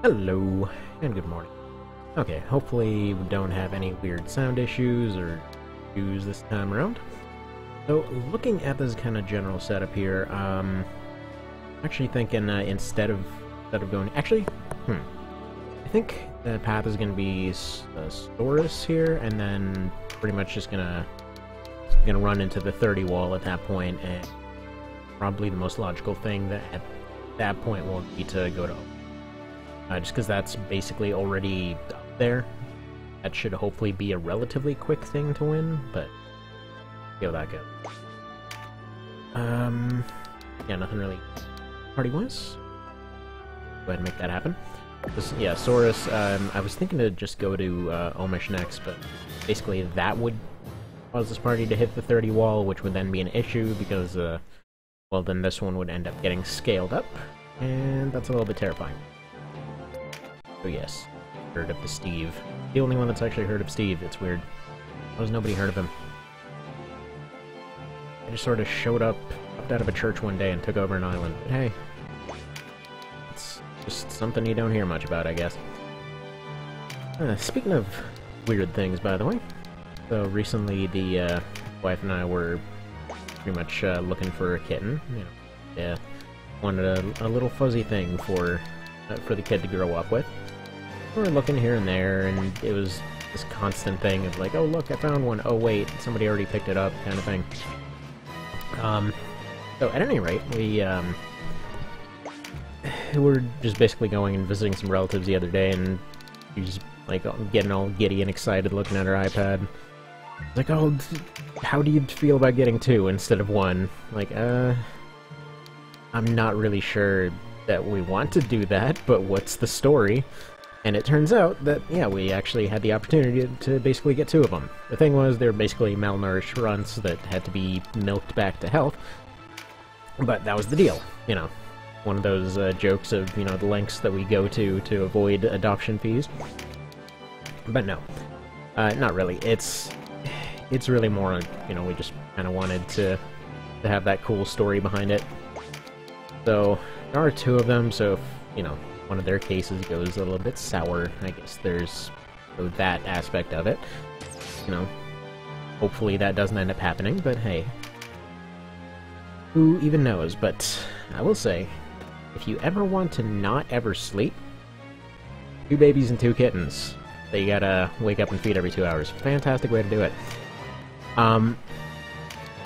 Hello, and good morning. Okay, hopefully we don't have any weird sound issues or issues this time around. So, looking at this kind of general setup here, actually thinking instead of going... Actually, I think the path is going to be Saurus here, and then pretty much just gonna run into the 30 wall at that point, and probably the most logical thing that at that point will be to go to just because that's basically already up there. That should hopefully be a relatively quick thing to win, but see how that goes. Yeah, nothing really party-wise. Go ahead and make that happen. Yeah, Saurus, I was thinking to just go to Omish next, but basically that would cause this party to hit the 30 wall, which would then be an issue because, well, then this one would end up getting scaled up, and that's a little bit terrifying. Oh yes, heard of the Steve. The only one that's actually heard of Steve. It's weird. Why has nobody heard of him? I just sort of showed up, popped out of a church one day and took over an island. But hey, it's just something you don't hear much about, I guess. Speaking of weird things, by the way, so recently the wife and I were pretty much looking for a kitten. You know, yeah, wanted a little fuzzy thing for the kid to grow up with. We were looking here and there, and it was this constant thing of like, oh look, I found one. Oh wait, somebody already picked it up, kind of thing. So at any rate, we were just basically going and visiting some relatives the other day, and she was like getting all giddy and excited, looking at her iPad. Like, oh, how do you feel about getting two instead of one? Like, I'm not really sure that we want to do that, but what's the story? And it turns out that, yeah, we actually had the opportunity to basically get two of them. The thing was, they were basically malnourished runts that had to be milked back to health. But that was the deal, you know. One of those jokes of, you know, the lengths that we go to avoid adoption fees. But no, not really. It's really more, you know, we just kind of wanted to have that cool story behind it. So, there are two of them, so if, you know, one of their cases goes a little bit sour, I guess there's that aspect of it. You know, hopefully that doesn't end up happening, but hey, who even knows? But I will say, if you ever want to not ever sleep, 2 babies and 2 kittens that you gotta wake up and feed every 2 hours. Fantastic way to do it.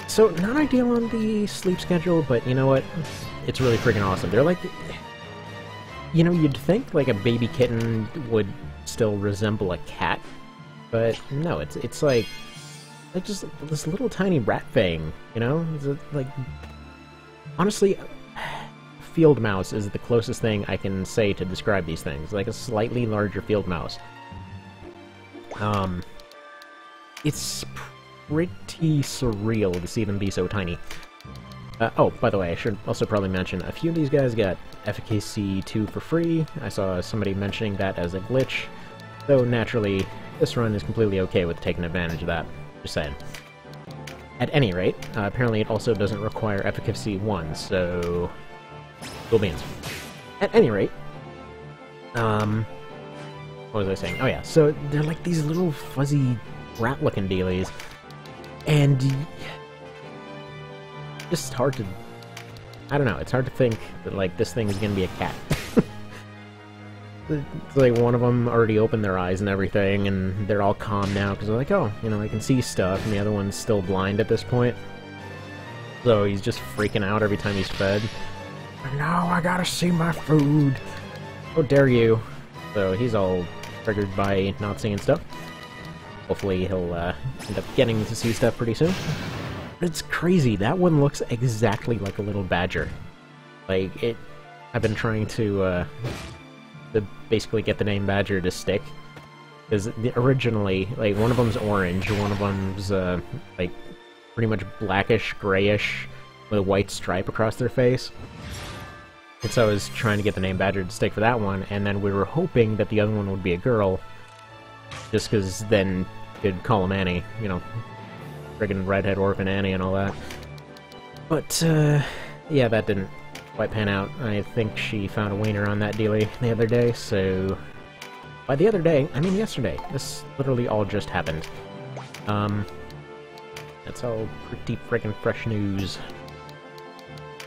So, not ideal on the sleep schedule, but you know what? It's really freaking awesome. They're like... You know, you'd think like a baby kitten would still resemble a cat, but no, it's like just this little tiny rat thing, you know? Like, honestly, field mouse is the closest thing I can say to describe these things, like a slightly larger field mouse. It's pretty surreal to see them be so tiny. Oh, by the way, I should also probably mention, a few of these guys got Efficacy 2 for free. I saw somebody mentioning that as a glitch, though naturally, this run is completely okay with taking advantage of that. Just saying. At any rate, apparently it also doesn't require Efficacy 1, so... cool beans. At any rate, what was I saying? Oh yeah, so they're like these little fuzzy rat-looking dealies, and... just hard to... I don't know, it's hard to think that, like, this thing is gonna be a cat. It's like one of them already opened their eyes and everything, and they're all calm now, because they're like, oh, you know, I can see stuff, and the other one's still blind at this point. So he's just freaking out every time he's fed. No, I gotta see my food! How dare you! So he's all triggered by not seeing stuff. Hopefully he'll end up getting to see stuff pretty soon. It's crazy, that one looks exactly like a little badger. Like, I've been trying to basically get the name Badger to stick. Because originally, like, one of them's orange, one of them's, like, pretty much blackish, grayish, with a white stripe across their face. And so I was trying to get the name Badger to stick for that one, and then we were hoping that the other one would be a girl, just because then you could call him Annie, you know. Friggin' redhead orphan Annie and all that. But, yeah, that didn't quite pan out. I think she found a wiener on that dealie the other day, so... By the other day, I mean yesterday. This literally all just happened. That's all pretty freaking fresh news.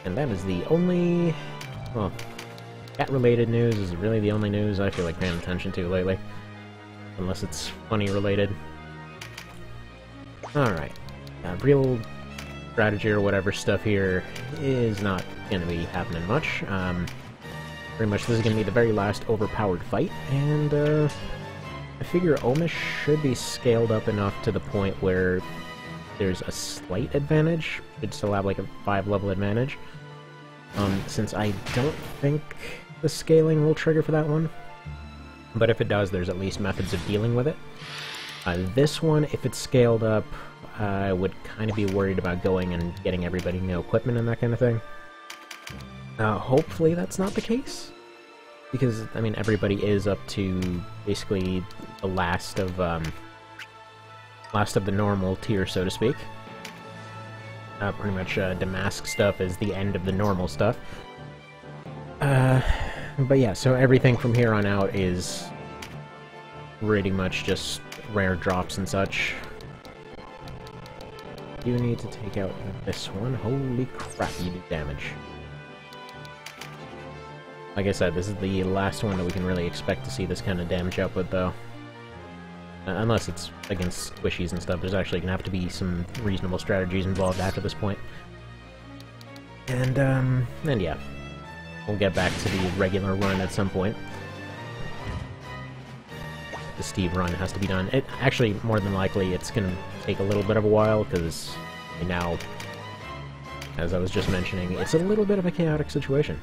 And that is the only... Well, cat-related news is really the only news I feel like paying attention to lately. Unless it's funny-related. Alright. Real strategy or whatever stuff here is not going to be happening much. Pretty much this is going to be the very last overpowered fight, and I figure Omish should be scaled up enough to the point where there's a slight advantage. Should still have like a 5-level advantage. Since I don't think the scaling will trigger for that one. But if it does, there's at least methods of dealing with it. This one, if it's scaled up, I would kind of be worried about going and getting everybody new equipment and that kind of thing. Hopefully that's not the case. Because, I mean, everybody is up to basically the last of the normal tier, so to speak. Pretty much Damask stuff is the end of the normal stuff. But yeah, so everything from here on out is pretty much just rare drops and such. You need to take out this one. Holy crap, you do damage. Like I said, this is the last one that we can really expect to see this kind of damage out with, though. Unless it's against squishies and stuff, there's actually going to have to be some reasonable strategies involved after this point. And yeah. We'll get back to the regular run at some point. The Steve run has to be done. It actually, more than likely, it's going to take a little bit of a while, because now, as I was just mentioning, it's a little bit of a chaotic situation.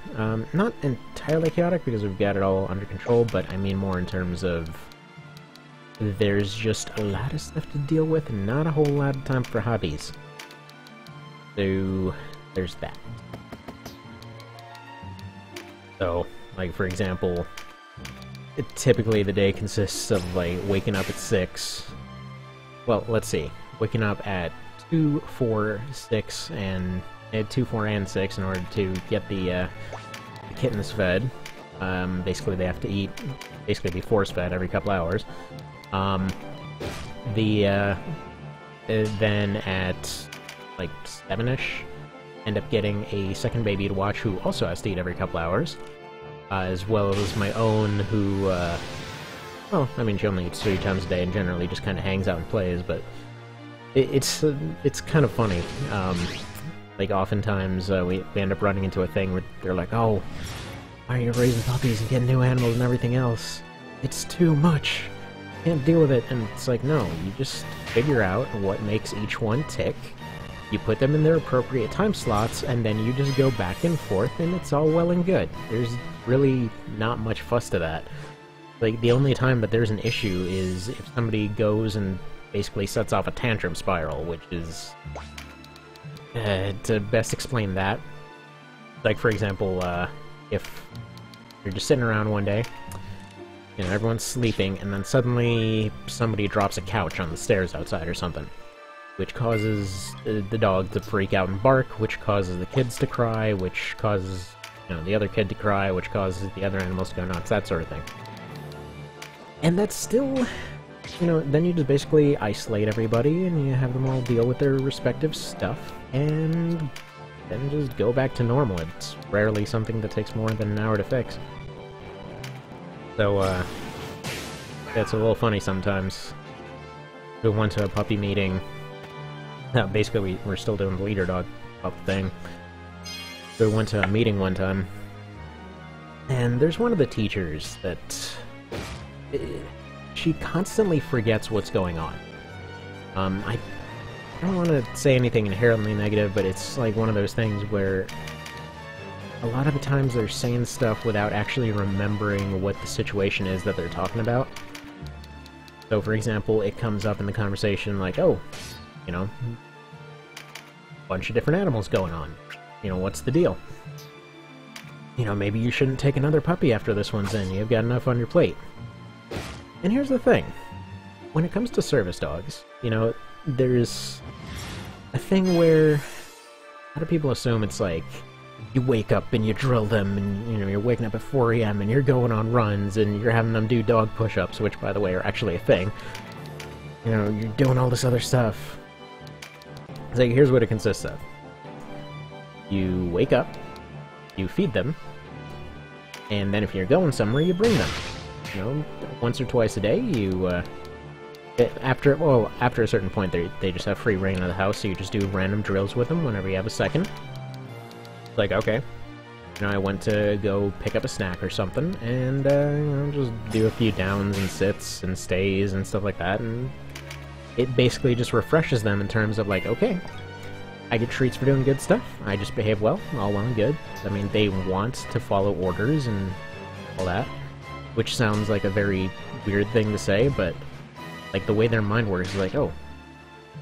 Not entirely chaotic, because we've got it all under control, but I mean more in terms of there's just a lot of stuff to deal with and not a whole lot of time for hobbies. So, there's that. So, like, for example, typically the day consists of, like, waking up at 6. Well, let's see. Waking up at 2, 4, 6, and... 2, 4, and 6 in order to get the kittens fed. Basically, they have to eat... Basically, be force-fed every couple hours. Then at, like, 7-ish, end up getting a second baby to watch who also has to eat every couple hours. As well as my own, who, well, I mean, she only eats 3 times a day and generally just kind of hangs out and plays, but it's kind of funny. Like, oftentimes, we end up running into a thing where they're like, oh, why are you raising puppies and getting new animals and everything else? It's too much. Can't deal with it. And it's like, no, you just figure out what makes each one tick. You put them in their appropriate time slots, and then you just go back and forth, and it's all well and good. There's really not much fuss to that. Like, the only time that there's an issue is if somebody goes and basically sets off a tantrum spiral, which is... to best explain that, like, for example, if you're just sitting around one day, you know, everyone's sleeping, and then suddenly somebody drops a couch on the stairs outside or something, which causes the dog to freak out and bark, which causes the kids to cry, which causes, you know, the other kid to cry, which causes the other animals to go nuts, that sort of thing. And that's still, you know, then you just basically isolate everybody, and you have them all deal with their respective stuff, and then just go back to normal. It's rarely something that takes more than an hour to fix. So, it's a little funny sometimes. We went to a puppy meeting. Basically, we're still doing the leader dog pup thing. So we went to a meeting one time, and there's one of the teachers that... she constantly forgets what's going on. I don't want to say anything inherently negative, but it's like one of those things where a lot of the times they're saying stuff without actually remembering what the situation is that they're talking about. So, for example, it comes up in the conversation like, oh, you know, bunch of different animals going on. You know, what's the deal? You know, maybe you shouldn't take another puppy after this one's in. You've got enough on your plate. And here's the thing. When it comes to service dogs, you know, there's a thing where a lot of people assume it's like, you wake up and you drill them, and you know you're waking up at 4 a.m. and you're going on runs and you're having them do dog push-ups, which by the way are actually a thing. You know, you're doing all this other stuff. It's like, here's what it consists of. You wake up, you feed them, and then if you're going somewhere, you bring them. You know, once or twice a day, you, after a certain point, they just have free reign of the house, so you just do random drills with them whenever you have a second. It's like, okay, you know, I went to go pick up a snack or something, and, you know, just do a few downs and sits and stays and stuff like that, and it basically just refreshes them in terms of, like, okay, I get treats for doing good stuff, I just behave well, all well and good. I mean, they want to follow orders and all that, which sounds like a very weird thing to say, but, like, the way their mind works is like, oh,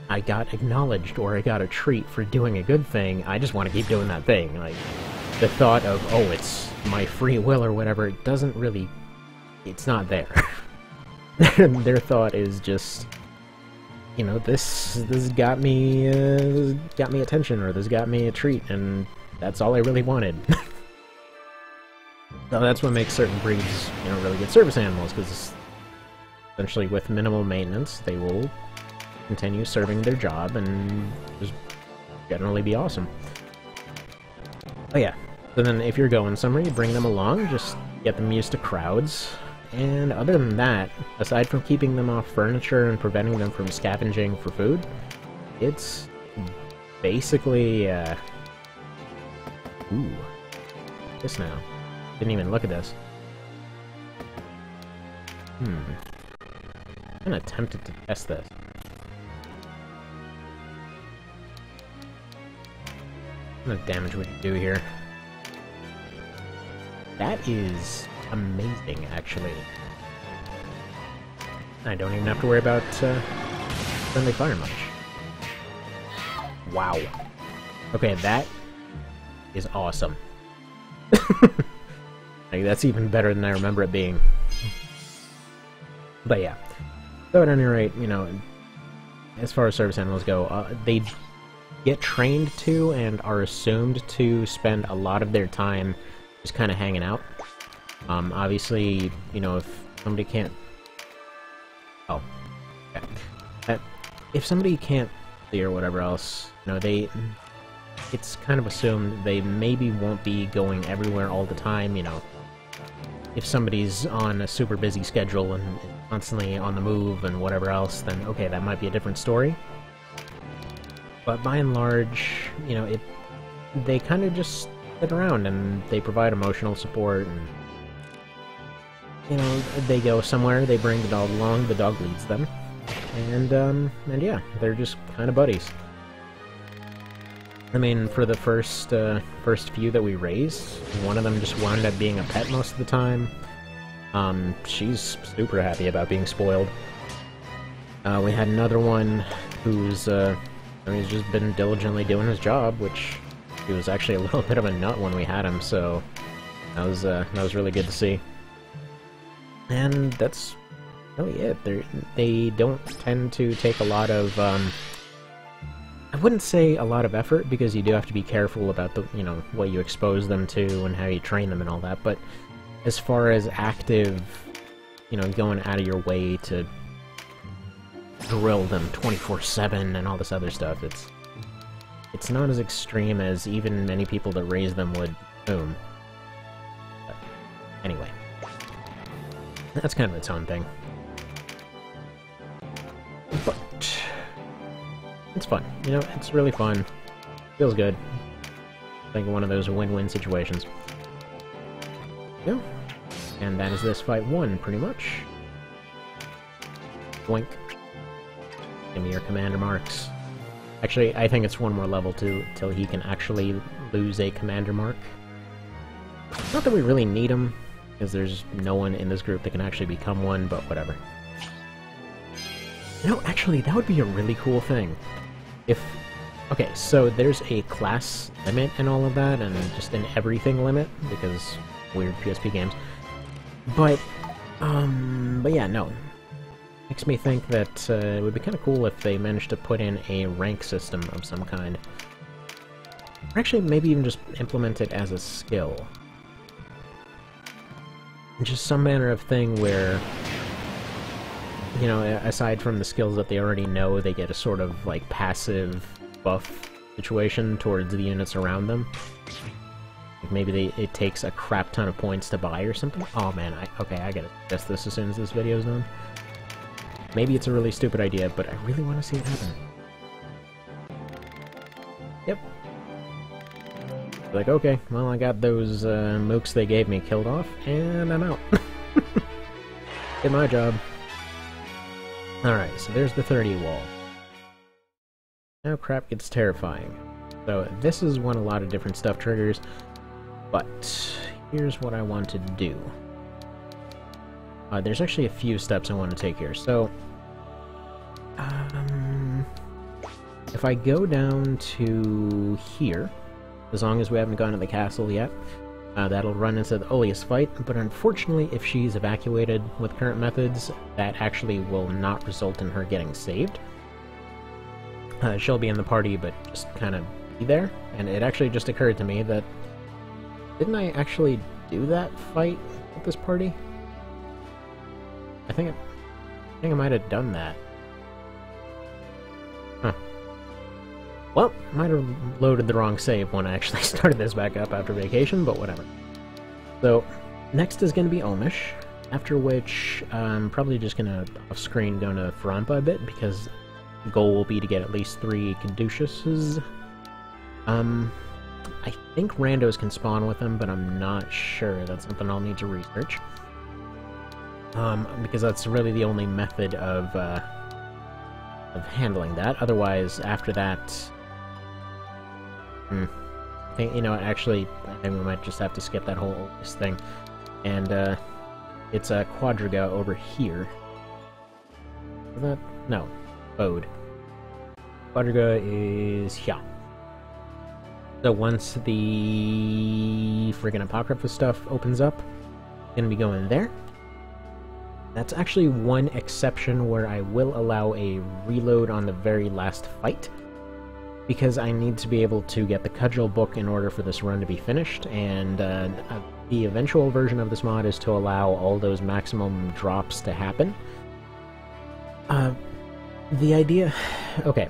I got acknowledged, or I got a treat for doing a good thing, I just want to keep doing that thing. Like, the thought of, oh, it's my free will or whatever, it doesn't really... it's not there. Their thought is just, you know, this got me attention, or this got me a treat, and that's all I really wanted. So that's what makes certain breeds, you know, really good service animals, because essentially with minimal maintenance, they will continue serving their job and just generally be awesome. Oh yeah, so then if you're going somewhere, you bring them along, just get them used to crowds, and other than that, aside from keeping them off furniture and preventing them from scavenging for food, it's basically, ooh, this now. Didn't even look at this. I'm kinda tempted to test this. What kind of damage would you do here? That is amazing, actually. I don't even have to worry about friendly fire much. Wow. Okay, that is awesome. Like, that's even better than I remember it being. But yeah. So at any rate, you know, as far as service animals go, they get trained to and are assumed to spend a lot of their time just kind of hanging out. Obviously, you know, if somebody can't... oh. Okay. If somebody can't see or whatever else, you know, it's kind of assumed they maybe won't be going everywhere all the time, you know. If somebody's on a super busy schedule and constantly on the move and whatever else, then okay, that might be a different story. But by and large, you know, they kind of just sit around and they provide emotional support, and, you know, they go somewhere, they bring the dog along, the dog leads them, and yeah, they're just kind of buddies. I mean, for the first few that we raised, one of them just wound up being a pet most of the time. She's super happy about being spoiled. We had another one who's, he's just been diligently doing his job, which he was actually a little bit of a nut when we had him, so that was really good to see. And that's really it. They don't tend to take a lot of, I wouldn't say a lot of effort, because you do have to be careful about the, you know, what you expose them to and how you train them and all that, but as far as active, you know, going out of your way to drill them 24/7 and all this other stuff, it's not as extreme as even many people that raise them would assume. But anyway, that's kind of its own thing. But it's fun, you know, it's really fun. Feels good. Like one of those win-win situations. Yeah. And that is this fight 1, pretty much. Boink. Give me your commander marks. Actually, I think it's one more level till he can actually lose a commander mark. Not that we really need him, because there's no one in this group that can actually become one, but whatever. You know, actually, that would be a really cool thing. If... okay, so there's a class limit and all of that, and just an everything limit, because weird PSP games. But yeah, no. Makes me think that it would be kind of cool if they managed to put in a rank system of some kind. Or actually, maybe even just implement it as a skill. Just some manner of thing where, you know, aside from the skills that they already know, they get a sort of, like, passive buff situation towards the units around them. Like maybe it takes a crap ton of points to buy or something. Oh man, okay, I gotta test this as soon as this video's done. Maybe it's a really stupid idea, but I really want to see it happen. Yep. Like, okay, well, I got those mooks they gave me killed off, and I'm out. Did my job. Alright, so there's the 30 wall. Now crap gets terrifying. So this is when a lot of different stuff triggers, but here's what I want to do. There's actually a few steps I want to take here. So, if I go down to here, as long as we haven't gone to the castle yet, that'll run into the Oleus fight, but unfortunately, if she's evacuated with current methods, that actually will not result in her getting saved. She'll be in the party, but just kind of be there, and it actually just occurred to me that... Didn't I actually do that fight with this party? I think I might have done that. Huh. Well, might have loaded the wrong save when I actually started this back up after vacation, but whatever. So, next is going to be Omish, after which I'm probably just going to off-screen go to Farampa a bit, because the goal will be to get at least 3 Caduceuses. I think randos can spawn with them, but I'm not sure. That's something I'll need to research. Because that's really the only method of handling that. Otherwise, after that... I think, you know, actually, I think we might just have to skip that whole thing. And, it's a Quadriga over here. Is that? No. Bode. Quadriga is here. So once the friggin' Apocrypha stuff opens up, I'm gonna be going there. That's actually one exception where I will allow a reload on the very last fight, because I need to be able to get the Cudgel book in order for this run to be finished, and the eventual version of this mod is to allow all those maximum drops to happen. The idea... Okay,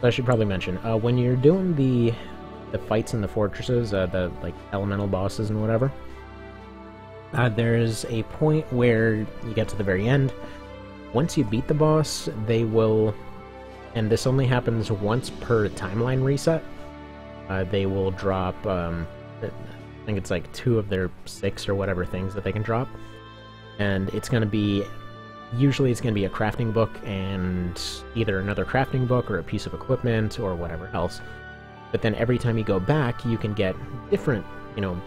I should probably mention, when you're doing the fights in the fortresses, the, like, elemental bosses and whatever, there's a point where you get to the very end. Once you beat the boss, they will, and this only happens once per timeline reset, they will drop, I think it's like 2 of their 6 or whatever things that they can drop, and it's going to be, usually it's going to be a crafting book and either another crafting book or a piece of equipment or whatever else. But then every time you go back, you can get different, you know,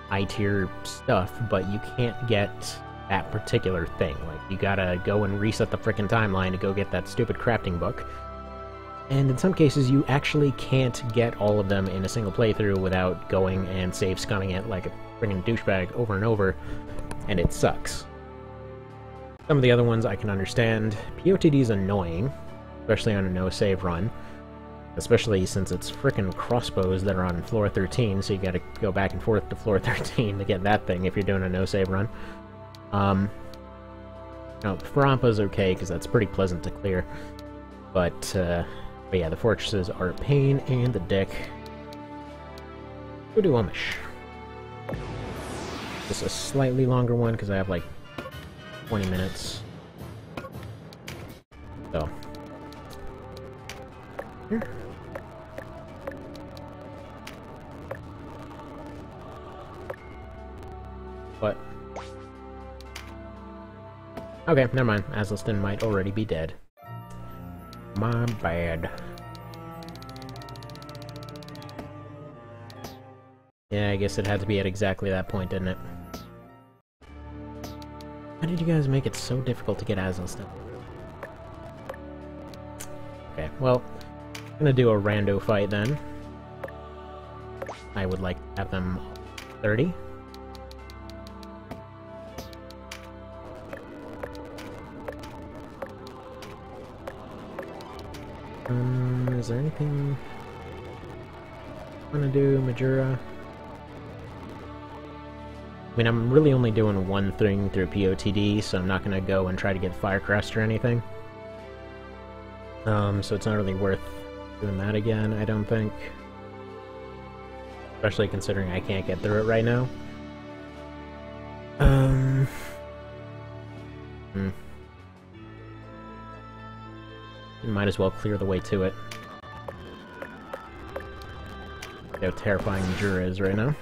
I-tier stuff, but you can't get that particular thing. Like, you gotta go and reset the frickin' timeline to go get that stupid crafting book. And in some cases, you actually can't get all of them in a single playthrough without going and save scumming it like a friggin' douchebag over and over, and it sucks. Some of the other ones I can understand. POTD is annoying, especially on a no-save run. Especially since it's frickin' crossbows that are on floor 13, so you gotta go back and forth to floor 13 to get that thing if you're doing a no-save run. No, Farampa's okay, because that's pretty pleasant to clear. But yeah, the fortresses are a pain in the dick. Go do Omish. Just a slightly longer one, because I have like 20 minutes. So. Here. What? Okay, never mind. Asliston might already be dead. My bad. Yeah, I guess it had to be at exactly that point, didn't it? How did you guys make it so difficult to get Asliston? Okay, well, I'm gonna do a rando fight then. I would like to have them 30. Is there anything... I'm gonna do Majura. I mean, I'm really only doing one thing through POTD, so I'm not gonna go and try to get Firecrest or anything. So it's not really worth doing that again, I don't think. Especially considering I can't get through it right now. You might as well clear the way to it. See how terrifying Majura is right now.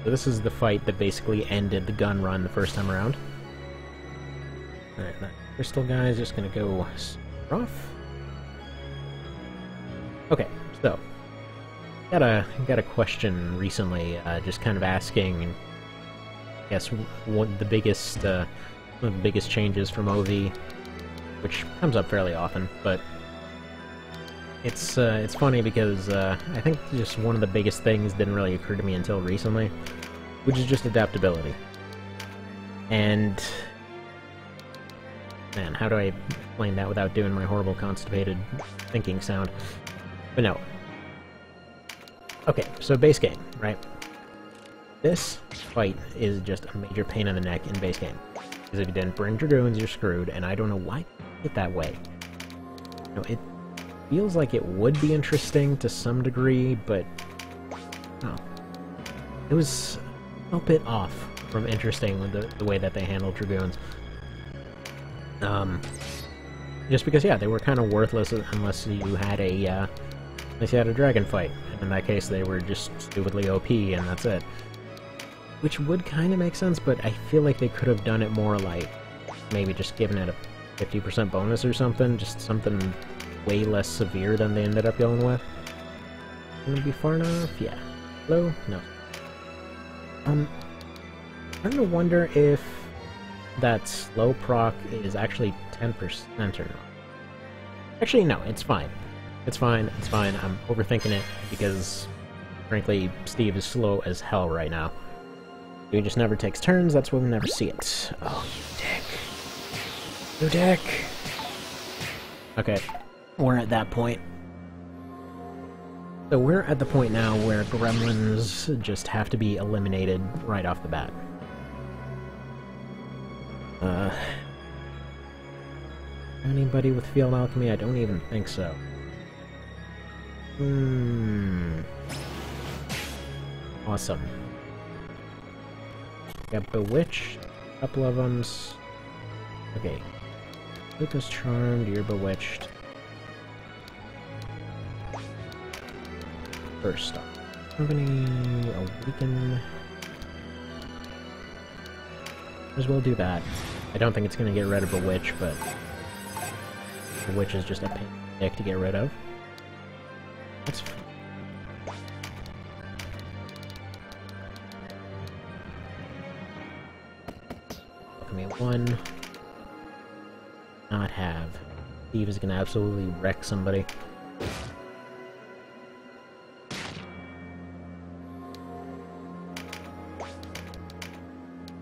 So this is the fight that basically ended the gun run the first time around. Alright, that crystal guy is just gonna go off. Okay, so got a question recently, just kind of asking, I guess, what the biggest one of the biggest changes from OV, which comes up fairly often, but it's funny because I think just one of the biggest things didn't really occur to me until recently, which is just adaptability. And man, how do I explain that without doing my horrible constipated thinking sound? But no. Okay, so base game, right? This fight is just a major pain in the neck in base game. Because if you didn't bring Dragoons, you're screwed, and I don't know why it that way. You know, it feels like it would be interesting to some degree, but oh, it was a bit off from interesting with the way that they handled Dragoons. Just because, yeah, they were kind of worthless unless you had a dragon fight. And in that case, they were just stupidly OP, and that's it. Which would kind of make sense, but I feel like they could have done it more like maybe just given it a 50% bonus or something, just something way less severe than they ended up going with. Gonna be far enough? Yeah. Hello? No. I'm starting to wonder if that slow proc is actually 10% or not. Actually, no, it's fine. It's fine, it's fine. I'm overthinking it because, frankly, Steve is slow as hell right now. He just never takes turns, that's why we never see it. Oh, you dick. You dick! Okay, we're at that point. So we're at the point now where gremlins just have to be eliminated right off the bat. Anybody with field alchemy? I don't even think so. Awesome. Got Bewitched, a couple of them. Okay. Lucas Charmed, you're Bewitched. First off, Company, Awaken. Might as well do that. I don't think it's gonna get rid of Bewitch, but Bewitch is just a pain in the dick to get rid of. That's fine. Alchemy 1. Not have. Steve is gonna absolutely wreck somebody.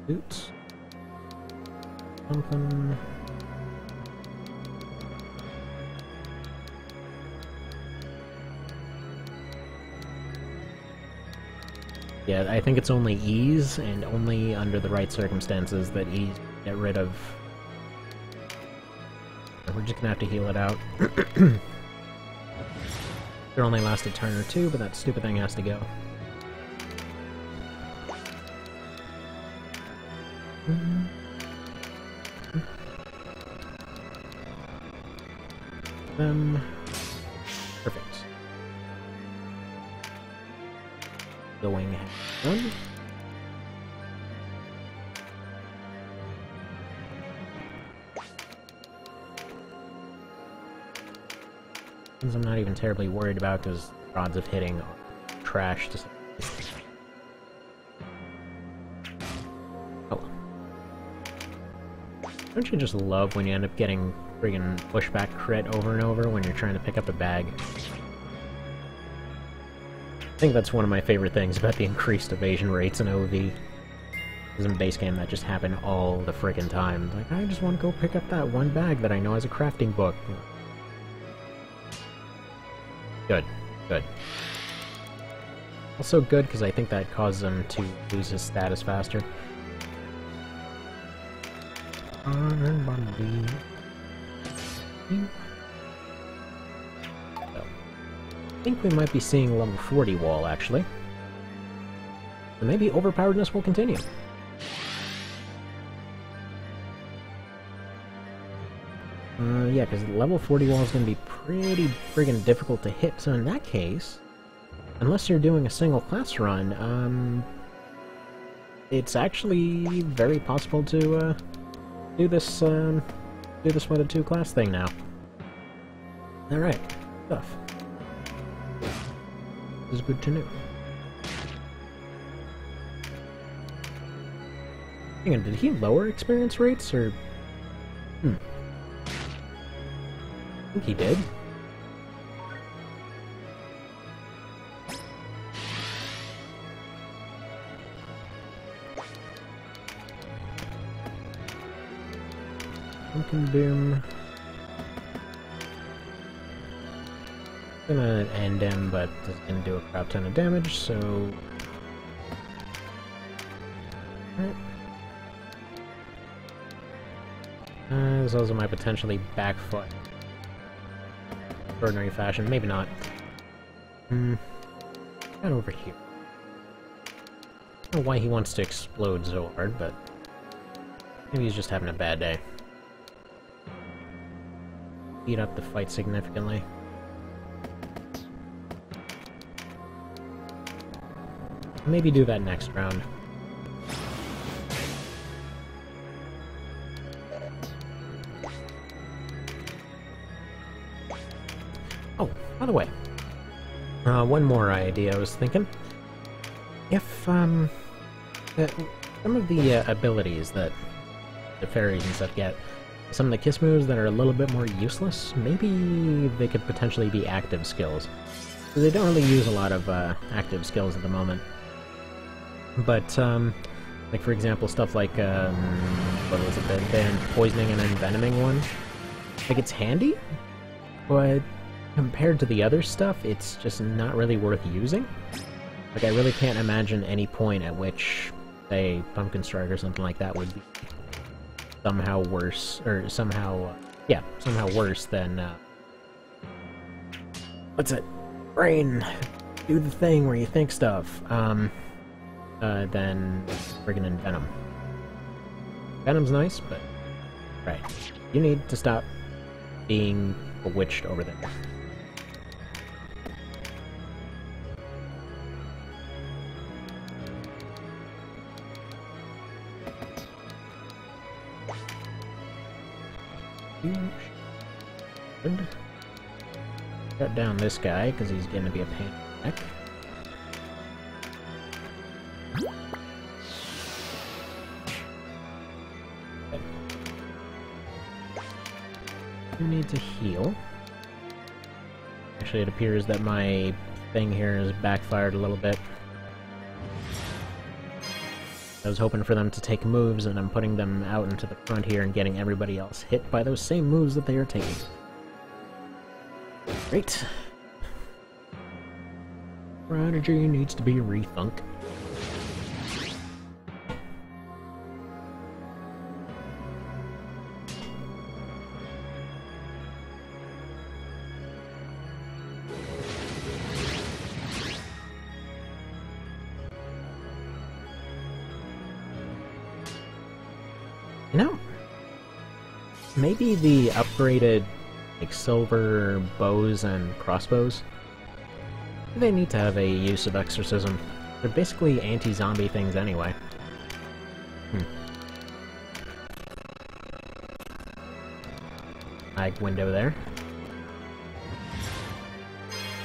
Oops. Something. Yeah, I think it's only ease, and only under the right circumstances that ease get rid of. We're just gonna have to heal it out. It only lasts a turn or two, but that stupid thing has to go. Perfect. Going one. Things I'm not even terribly worried about because odds of hitting are trash to say. Oh. Don't you just love when you end up getting friggin' pushback crit over and over when you're trying to pick up a bag? I think that's one of my favorite things about the increased evasion rates in OV. Because in base game, that just happened all the frickin' time. Like, I just want to go pick up that one bag that I know has a crafting book. Good. Good. Also good, because I think that causes him to lose his status faster. So, I think we might be seeing level 40 wall, actually. So maybe overpoweredness will continue. Yeah, because level 40 wall is going to be pretty friggin' difficult to hit, so in that case, unless you're doing a single class run, it's actually very possible to, do this with a 2-class thing now. Alright, stuff. This is good to know. Hang on, did he lower experience rates, or... I think he did. Pumpkin Boom. Gonna end him, but it's gonna do a crap ton of damage, so... Alright. This also might potentially backfire. Ordinary fashion, maybe not. Not over here. I don't know why he wants to explode so hard, but maybe he's just having a bad day. Speed up the fight significantly. Maybe do that next round. Oh, by the way, one more idea I was thinking. If, some of the abilities that the fairies and stuff get, some of the kiss moves that are a little bit more useless, maybe they could potentially be active skills. They don't really use a lot of active skills at the moment. But, like for example, stuff like, what was it, the poisoning and envenoming one? Like, it's handy, but compared to the other stuff, it's just not really worth using. Like, I really can't imagine any point at which, say, Pumpkin Strike or something like that would be somehow worse, or somehow, yeah, somehow worse than, what's it? Brain! Do the thing where you think stuff, than friggin' Envenom. Venom's nice, but, right, you need to stop being bewitched over there. Good. Cut down this guy, because he's going to be a pain in the neck. Good. You need to heal. Actually, it appears that my thing here has backfired a little bit. I was hoping for them to take moves, and I'm putting them out into the front here and getting everybody else hit by those same moves that they are taking. Great. Strategy needs to be rethunk. You know, maybe the upgraded, like, silver bows and crossbows, they need to have a use of exorcism. They're basically anti-zombie things anyway. Lag window there.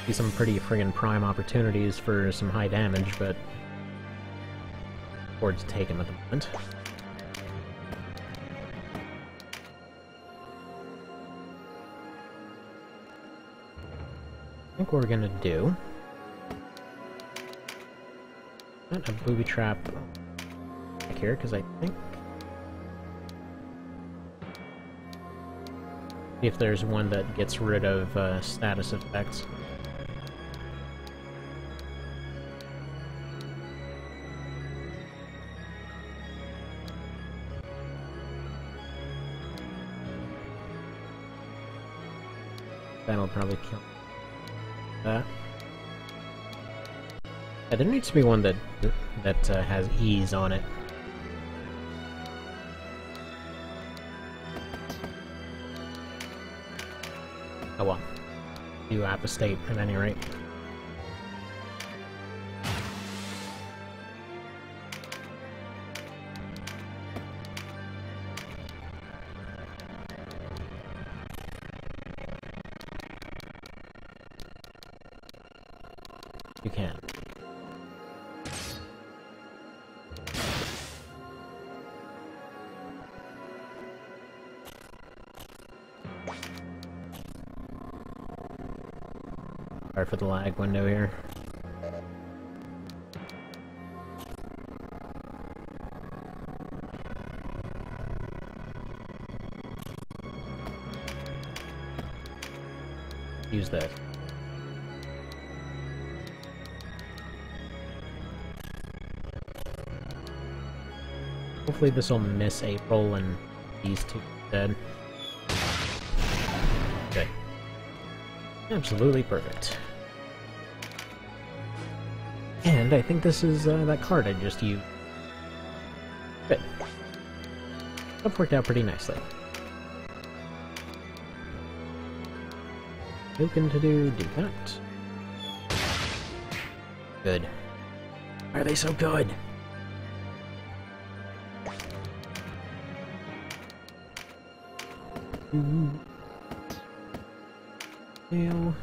See some pretty friggin' prime opportunities for some high damage, but hard to take them at the moment. I think what we're gonna do... Not a booby trap. check here, because I think... See if there's one that gets rid of status effects. That'll probably kill that. Yeah, there needs to be one that has ease on it. Oh well. You have a state at any rate. You can. Sorry for the lag window here. Use that. Hopefully this will miss April and these two dead. Okay. Absolutely perfect. And I think this is that card I just used. Good. That worked out pretty nicely. Looking to do that. Good. Why are they so good? Ew.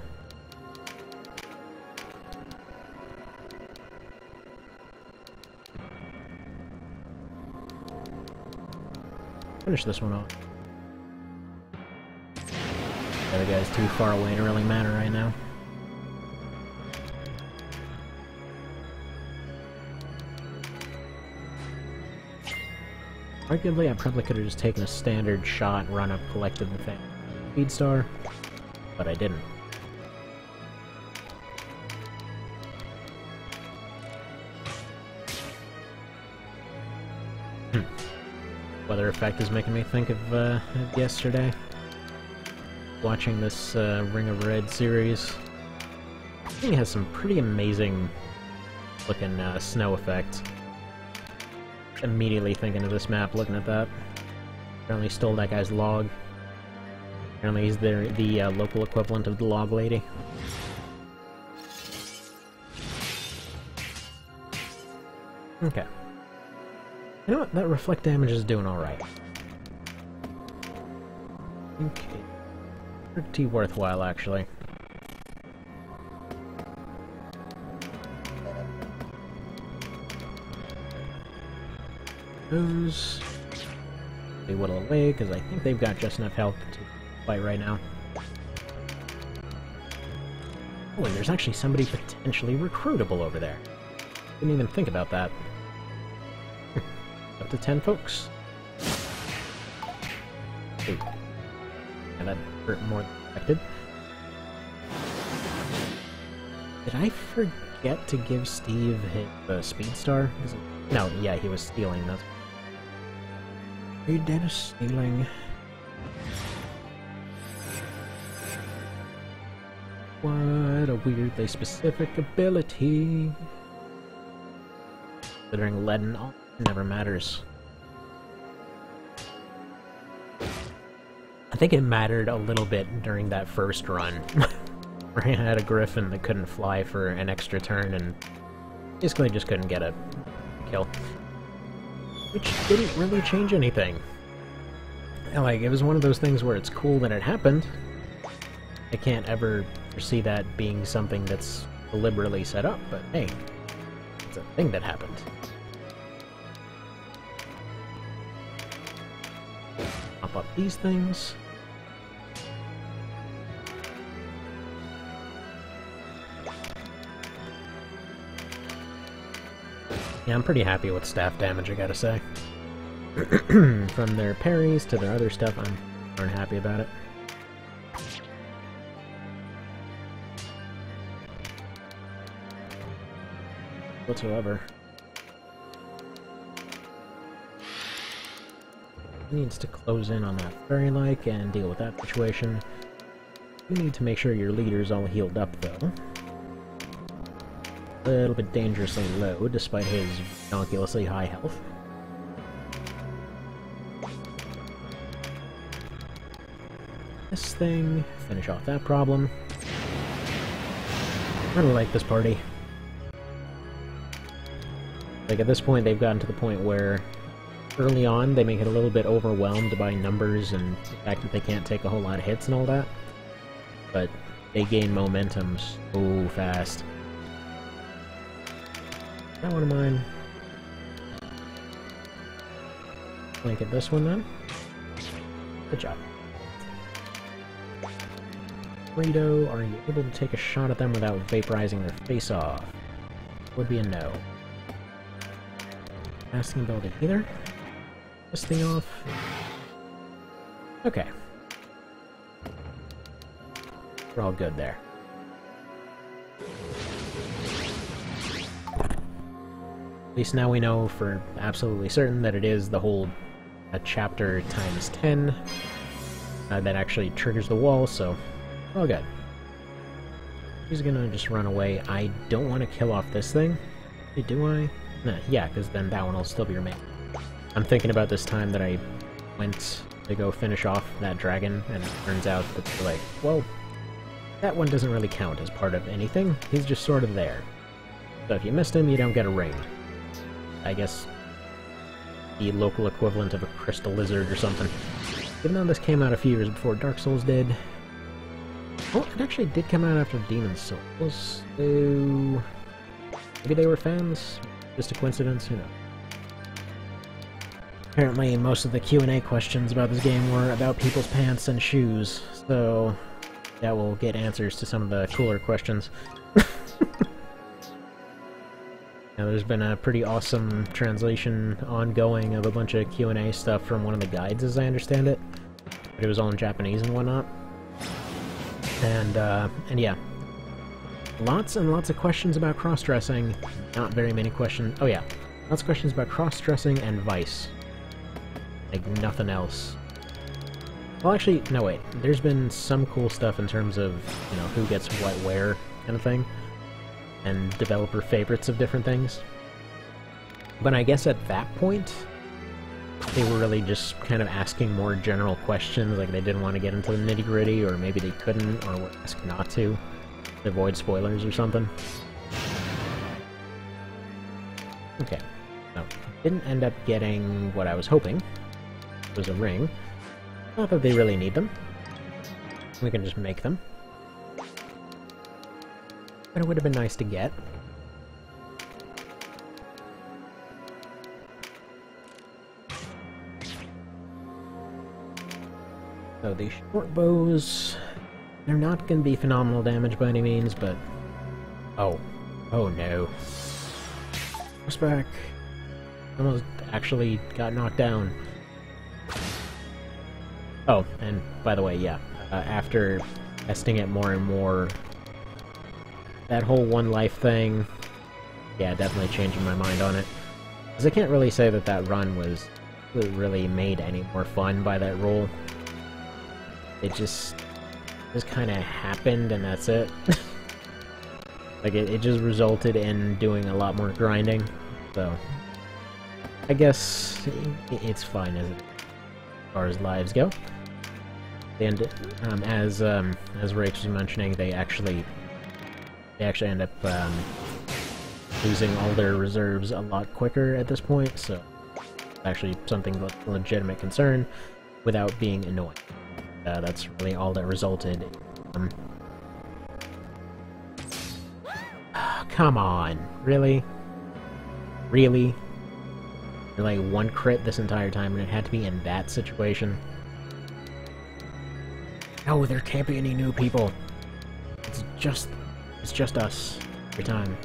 Finish this one off. The other guy's too far away to really matter right now. Arguably, I probably could have just taken a standard shot, run up, collected the thing. Speed Star, but I didn't. Weather effect is making me think of yesterday. Watching this Ring of Red series. I think it has some pretty amazing looking snow effects. Immediately thinking of this map, looking at that. Apparently stole that guy's log. Apparently he's the local equivalent of the log lady. Okay. You know what? That reflect damage is doing alright. Okay. Pretty worthwhile, actually. Those... They whittle away, because I think they've got just enough health to fight right now. Oh, and there's actually somebody potentially recruitable over there. Didn't even think about that. Up to 10 folks. Ooh. And that hurt more than expected. Did I forget to give Steve his speed star? No, yeah, he was stealing. That's... Are you dead of stealing? What a weirdly specific ability. Considering lead and all never matters. I think it mattered a little bit during that first run, where I had a griffin that couldn't fly for an extra turn and basically just couldn't get a kill. Which didn't really change anything. Like, it was one of those things where it's cool that it happened. I can't ever foresee that being something that's deliberately set up, but hey, it's a thing that happened. Pop up these things. Yeah, I'm pretty happy with staff damage, I gotta say. From their parries to their other stuff, I'm darn happy about it. Whatsoever. He needs to close in on that fairy-like and deal with that situation. You need to make sure your leader's all healed up, though. A little bit dangerously low, despite his ridiculously high health. This thing, finish off that problem. I really like this party. Like, at this point, they've gotten to the point where early on, they make it a little bit overwhelmed by numbers and the fact that they can't take a whole lot of hits and all that. But they gain momentum so fast. Not one of mine. Blanket this one then. Good job. Burrito, are you able to take a shot at them without vaporizing their face off? Would be a no. Casting ability either. This thing off. Okay. We're all good there. At least now we know for absolutely certain that it is the whole chapter times 10 that actually triggers the wall, so we're all good. He's gonna just run away. I don't want to kill off this thing. Do I? Nah, yeah, because then that one will still be remaining. I'm thinking about this time that I went to go finish off that dragon, and it turns out that they're like, well, that one doesn't really count as part of anything. He's just sort of there. So if you missed him, you don't get a ring. I guess the local equivalent of a crystal lizard or something. Even though this came out a few years before Dark Souls did. Oh, it actually did come out after Demon's Souls, so maybe they were fans? Just a coincidence? Who knows? Apparently most of the Q&A questions about this game were about people's pants and shoes, so that will get answers to some of the cooler questions. Now, there's been a pretty awesome translation ongoing of a bunch of Q&A stuff from one of the guides, as I understand it. But it was all in Japanese and whatnot. And yeah. Lots and lots of questions about cross-dressing. Not very many questions... Oh yeah. Lots of questions about cross-dressing and Vice. Like, nothing else. Well, actually, no wait. There's been some cool stuff in terms of, you know, who gets what where kind of thing. And developer favorites of different things. But I guess at that point, they were really just kind of asking more general questions, like they didn't want to get into the nitty-gritty, or maybe they couldn't, or were asked not to avoid spoilers or something. Okay, so didn't end up getting what I was hoping. It was a ring. Not that they really need them. We can just make them. But it would have been nice to get. So these short bows, they're not going to be phenomenal damage by any means, but... Oh. Oh no. Horseback. Almost actually got knocked down. Oh, and by the way, yeah, after testing it more and more, that whole one life thing, yeah, definitely changing my mind on it. Because I can't really say that that run was really made any more fun by that roll. It just kind of happened and that's it. Like, it just resulted in doing a lot more grinding, so I guess it's fine as far as lives go. And as Rach was mentioning, they actually end up losing all their reserves a lot quicker at this point, so it's actually something of a legitimate concern without being annoying. That's really all that resulted. Come on, really? Really? You're like one crit this entire time, and it had to be in that situation? No, there can't be any new people. It's just us every time.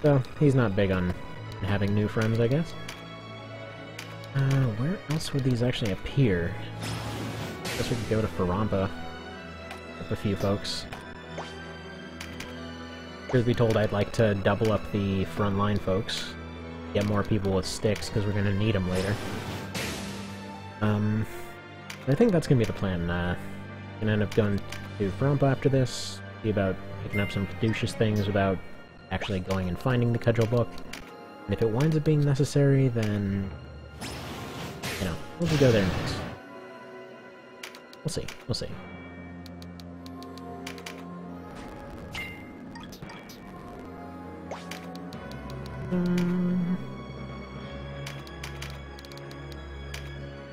So, he's not big on having new friends, I guess. Where else would these actually appear? I guess we could go to Farampa with a few folks. Truth be told, I'd like to double up the frontline folks. Get more people with sticks, because we're going to need them later. I think that's going to be the plan. Gonna end up going to Farampa after this, see about picking up some caduceus things without actually going and finding the cudgel book. And if it winds up being necessary, then, you know, we'll just go there next. We'll see. We'll see.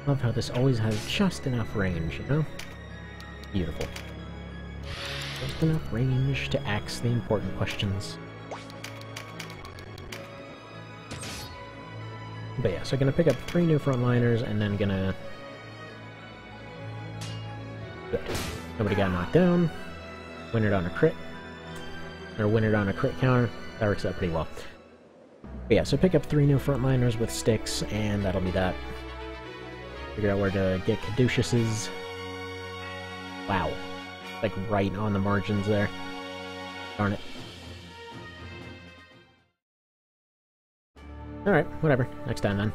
Love how this always has just enough range, you know? Beautiful. Just enough range to ask the important questions. But yeah, so gonna pick up 3 new frontliners, and then gonna... Good. Nobody got knocked down. Win it on a crit. Or win it on a crit counter. That works out pretty well. But yeah, so pick up 3 new frontliners with sticks, and that'll be that. Figure out where to get caduceuses. Wow. Like right on the margins there. Darn it. Alright, whatever. Next time then.